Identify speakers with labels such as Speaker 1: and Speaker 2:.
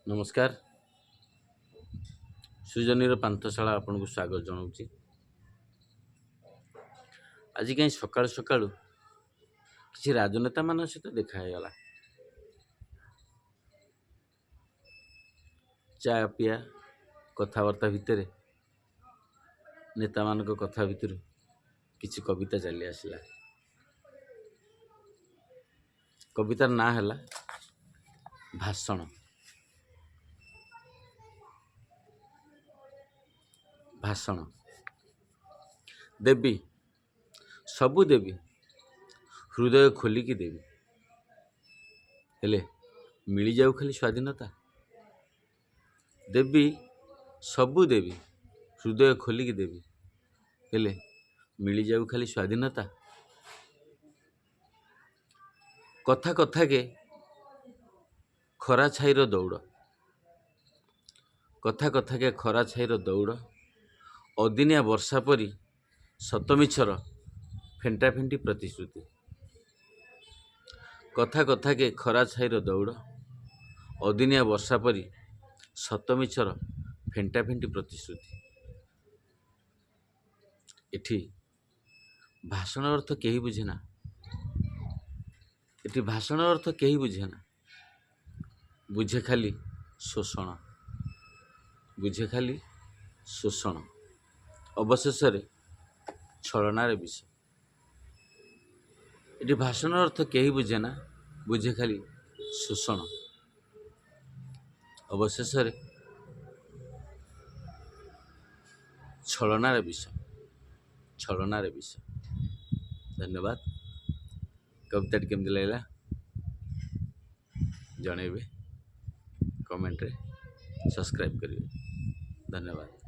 Speaker 1: नमस्कार। सृजनीर पांथशाला आपन को स्वागत जनाऊँगी। आज कहीं सकाळु सकाळु किसी राजनेता मान सहित देखागला। चा पिया कथबार्ता भितर नेता मान कथा भितर किसी कविता चली आसला। कवितार ना है भाषण। भाषण देवी सबू देवी हृदय खोलिकी देवी हेले मिल जाऊ खाली स्वाधीनता। देवी सबू देवी हृदय खोलिकी देवी हेले मिल जाऊ खाली स्वाधीनता। कथा कथा के खरा छाईर दौड़, कथा कथा के खरा छाईर दौड़, अदिनिया वर्षा परी सतमिछर फेंटा फेंटी प्रतिश्रुति। कथा कथा के खरा छाईर दौड़, अदिनिया वर्षा परी सतमिछर फेंटा फेंटी प्रतिश्रुति। एठी भाषण अर्थ केही बुझेना। एठी भाषण अर्थ केही बुझेना। बुझे खाली शोषण, बुझे खाली शोषण, अवशेष छलनार विषय। एटी भाषण अर्थ केही बुझेना, बुझे खाली शोषण, अवशेष छलनार विषय, छलनार विषय। धन्यवाद। कविता केमती लगला जनइबे, कमेंट रे सब्सक्राइब करिए। धन्यवाद।